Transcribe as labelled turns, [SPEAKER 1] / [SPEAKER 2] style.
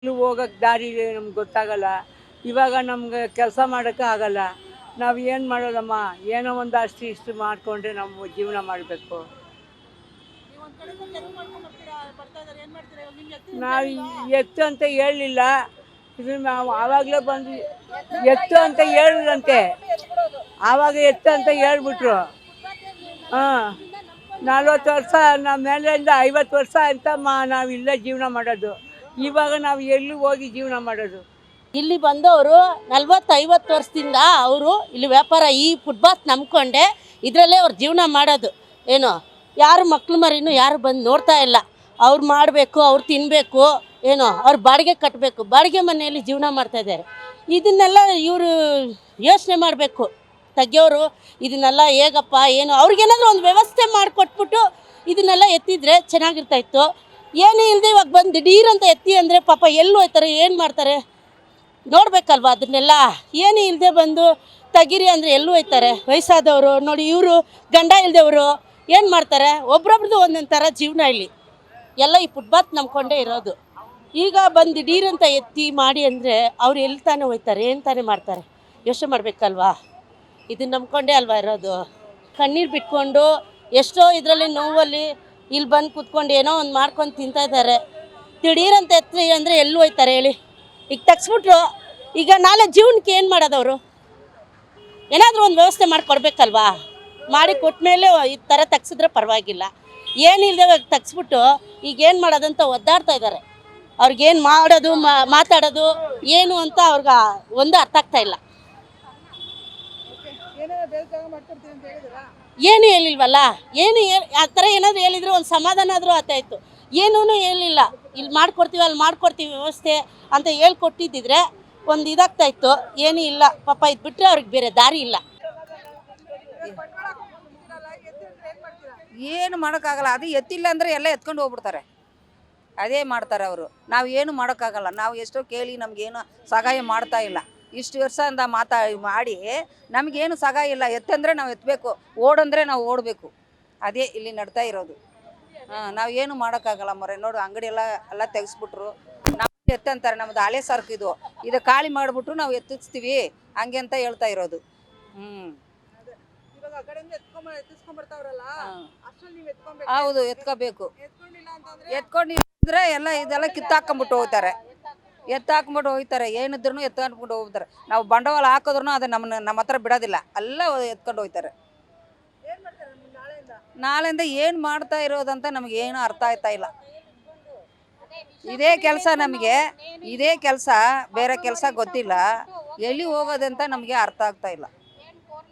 [SPEAKER 1] ಎಲ್ಲೂ ಹೋಗೋಕ್ಕೆ ದಾರಿ ನಮ್ಗೆ ಗೊತ್ತಾಗಲ್ಲ. ಇವಾಗ ನಮ್ಗೆ ಕೆಲಸ ಮಾಡೋಕ್ಕೆ ಆಗಲ್ಲ. ನಾವು ಏನು ಮಾಡೋದಮ್ಮ? ಏನೋ ಒಂದು ಅಷ್ಟು ಇಷ್ಟು ಮಾಡಿಕೊಂಡ್ರೆ ನಾವು ಜೀವನ ಮಾಡಬೇಕು. ನಾವು ಎತ್ತು ಅಂತ ಹೇಳಲಿಲ್ಲ, ಇದು ನಾವು ಆವಾಗಲೇ ಬಂದು ಎತ್ತು ಅಂತ ಹೇಳಿದ್ರಂತೆ. ಆವಾಗ ಎತ್ತು ಅಂತ ಹೇಳ್ಬಿಟ್ರು. ಹಾಂ, 40 ವರ್ಷ ನಮ್ಮ ಮೇಲಿಂದ 50 ವರ್ಷ ಅಂತ ನಾವು ಇಲ್ಲೇ ಜೀವನ ಮಾಡೋದು. ಇವಾಗ ನಾವು ಎಲ್ಲೂ ಹೋಗಿ ಜೀವನ ಮಾಡೋದು.
[SPEAKER 2] ಇಲ್ಲಿ ಬಂದವರು 40-50 ವರ್ಷದಿಂದ ಅವರು ಇಲ್ಲಿ ವ್ಯಾಪಾರ ಈ ಫುಟ್ಪಾತ್ ನಂಬ್ಕೊಂಡೆ ಇದರಲ್ಲೇ ಅವ್ರು ಜೀವನ ಮಾಡೋದು. ಏನು ಯಾರು ಮಕ್ಳು ಮರಿನೂ ಯಾರು ಬಂದು ನೋಡ್ತಾ ಇಲ್ಲ. ಅವ್ರು ಮಾಡಬೇಕು, ಅವ್ರು ತಿನ್ನಬೇಕು, ಏನೋ ಅವ್ರು ಬಾಡಿಗೆ ಕಟ್ಟಬೇಕು, ಬಾಡಿಗೆ ಮನೆಯಲ್ಲಿ ಜೀವನ ಮಾಡ್ತಾಯಿದ್ದಾರೆ. ಇದನ್ನೆಲ್ಲ ಇವರು ಯೋಚನೆ ಮಾಡಬೇಕು. ತೆಗಿಯೋರು ಇದನ್ನೆಲ್ಲ ಹೇಗಪ್ಪ ಏನು ಅವ್ರಿಗೇನಾದರೂ ಒಂದು ವ್ಯವಸ್ಥೆ ಮಾಡಿಕೊಟ್ಬಿಟ್ಟು ಇದನ್ನೆಲ್ಲ ಎತ್ತಿದ್ರೆ ಚೆನ್ನಾಗಿರ್ತಾಯಿತ್ತು. ಏನೂ ಇಲ್ಲದೆ ಇವಾಗ ಬಂದು ದಿಢೀರಂತ ಎತ್ತಿ ಅಂದರೆ ಪಾಪ ಎಲ್ಲಿ ಹೋಯ್ತಾರೆ, ಏನು ಮಾಡ್ತಾರೆ ನೋಡಬೇಕಲ್ವ. ಅದನ್ನೆಲ್ಲ ಏನೂ ಇಲ್ಲದೆ ಬಂದು ತೆಗೀರಿ ಅಂದರೆ ಎಲ್ಲೂ ಹೋಯ್ತಾರೆ. ವಯಸ್ಸಾದವರು ನೋಡಿ, ಇವರು ಗಂಡ ಇಲ್ಲದವರು ಏನು ಮಾಡ್ತಾರೆ? ಒಬ್ರೊಬ್ರದ್ದು ಒಂದೊಂದು ಥರ ಜೀವನ. ಇಲ್ಲಿ ಎಲ್ಲ ಈ ಫುಟ್ಪಾತ್ ನಂಬ್ಕೊಂಡೇ ಇರೋದು. ಈಗ ಬಂದು ದಿಢೀರಂತ ಎತ್ತಿ ಮಾಡಿ ಅಂದರೆ ಅವ್ರು ಎಲ್ಲಿ ತಾನೇ ಹೋಯ್ತಾರೆ, ಏನು ತಾನೇ ಮಾಡ್ತಾರೆ? ಯೋಚನೆ ಮಾಡಬೇಕಲ್ವಾ. ಇದನ್ನು ನಂಬ್ಕೊಂಡೇ ಅಲ್ವಾ ಇರೋದು. ಕಣ್ಣೀರು ಬಿಟ್ಕೊಂಡು ಎಷ್ಟೋ ಇದರಲ್ಲಿ ನೋವಲ್ಲಿ ಇಲ್ಲಿ ಬಂದು ಕೂತ್ಕೊಂಡು ಏನೋ ಒಂದು ಮಾಡ್ಕೊಂಡು ತಿಂತಾಯಿದ್ದಾರೆ. ದಿಢೀರಂತ ಎತ್ತಿ ಅಂದರೆ ಎಲ್ಲಿ ಹೋಯ್ತಾರೆ ಹೇಳಿ? ಈಗ ತಗ್ಸ್ಬಿಟ್ರು, ಈಗ ನಾಳೆ ಜೀವನಕ್ಕೆ ಏನು ಮಾಡೋದವರು? ಏನಾದರೂ ಒಂದು ವ್ಯವಸ್ಥೆ ಮಾಡಿಕೊಡ್ಬೇಕಲ್ವಾ. ಮಾಡಿ ಕೊಟ್ಮೇಲೆ ಈ ಥರ ತಗ್ಸಿದ್ರೆ ಪರವಾಗಿಲ್ಲ. ಏನಿಲ್ಲದೆ ತಗ್ಸ್ಬಿಟ್ಟು ಈಗ ಏನು ಮಾಡೋದಂತ ಒದ್ದಾಡ್ತಾ ಇದ್ದಾರೆ. ಅವ್ರಿಗೇನು ಮಾಡೋದು ಮಾತಾಡೋದು ಏನು ಅಂತ ಅವ್ರಿಗೆ ಒಂದು ಅರ್ಥ ಆಗ್ತಾಯಿಲ್ಲ. ಏನು ಹೇಳಿಲ್ವಲ್ಲ. ಏನು ಆ ಥರ ಏನಾದರೂ ಹೇಳಿದರೆ ಒಂದು ಸಮಾಧಾನ ಆದರೂ ಆಗ್ತಾಯಿತ್ತು. ಏನೂ ಹೇಳಿಲ್ಲ. ಇಲ್ಲಿ ಮಾಡ್ಕೊಡ್ತೀವಿ, ಅಲ್ಲಿ ಮಾಡ್ಕೊಡ್ತೀವಿ ವ್ಯವಸ್ಥೆ ಅಂತ ಹೇಳ್ಕೊಟ್ಟಿದ್ದಿದ್ರೆ ಒಂದು ಇದಾಗ್ತಾಯಿತ್ತು. ಏನೂ ಇಲ್ಲ ಪಾಪ. ಇದು ಬಿಟ್ಟರೆ ಅವ್ರಿಗೆ ಬೇರೆ ದಾರಿ ಇಲ್ಲ.
[SPEAKER 3] ಏನು ಮಾಡೋಕ್ಕಾಗಲ್ಲ. ಅದು ಎತ್ತಿಲ್ಲ ಅಂದರೆ ಎಲ್ಲ ಎತ್ಕೊಂಡು ಹೋಗ್ಬಿಡ್ತಾರೆ. ಅದೇ ಮಾಡ್ತಾರೆ ಅವರು. ನಾವು ಏನು ಮಾಡೋಕ್ಕಾಗಲ್ಲ. ನಾವು ಎಷ್ಟೋ ಕೇಳಿ ನಮಗೇನು ಸಹಾಯ ಮಾಡ್ತಾ ಇಲ್ಲ. ಇಷ್ಟು ವರ್ಷದಿಂದ ಮಾಡಿ ನಮಗೇನು ಸಹಾಯ ಇಲ್ಲ. ಎತ್ತಂದರೆ ನಾವು ಎತ್ತಬೇಕು, ಓಡಂದರೆ ನಾವು ಓಡಬೇಕು. ಅದೇ ಇಲ್ಲಿ ನಡ್ತಾ ಇರೋದು. ನಾವು ಏನು ಮಾಡೋಕ್ಕಾಗಲ್ಲ ಮರೆ. ನೋಡು ಅಂಗಡಿ ಎಲ್ಲ ತೆಗೆಸ್ಬಿಟ್ರು. ನಾವು ಎತ್ತಂತಾರೆ, ನಮ್ಮದು ಹಳೆ ಸರ್ಕು ಇದು ಖಾಲಿ ಮಾಡಿಬಿಟ್ಟು ನಾವು ಎತ್ತಿಸ್ತೀವಿ ಹಂಗೆ ಅಂತ ಹೇಳ್ತಾ ಇರೋದು. ಹೌದು, ಎತ್ಕೋಬೇಕು. ಎತ್ಕೊಂಡಿದ್ರೆ ಇದೆಲ್ಲ ಕಿತ್ತಾಕೊಂಬಿಟ್ಟು ಹೋಗ್ತಾರೆ. ಎತ್ತಾಕೊಂಬಿಟ್ಟು ಹೋಗ್ತಾರೆ. ಏನಿದ್ರು ಎತ್ಕೊಂಡ್ಬಿಟ್ಟು ಹೋಗ್ತಾರೆ. ನಾವು ಬಂಡವಾಳ ಹಾಕಿದ್ರು ಅದು ನಮ್ಮ ಹತ್ರ ಬಿಡೋದಿಲ್ಲ. ಎಲ್ಲ ಎತ್ಕೊಂಡು ಹೋಗ್ತಾರೆ. ನಾಳೆಯಿಂದ ಏನು ಮಾಡ್ತಾ ಇರೋದಂತ ನಮಗೆ ಏನು ಅರ್ಥ ಆಗ್ತಾ ಇಲ್ಲ. ಇದೇ ಕೆಲಸ ನಮಗೆ, ಇದೇ ಕೆಲಸ, ಬೇರೆ ಕೆಲಸ ಗೊತ್ತಿಲ್ಲ. ಎಲ್ಲಿ ಹೋಗೋದಂತ ನಮಗೆ ಅರ್ಥ ಆಗ್ತಾ ಇಲ್ಲ.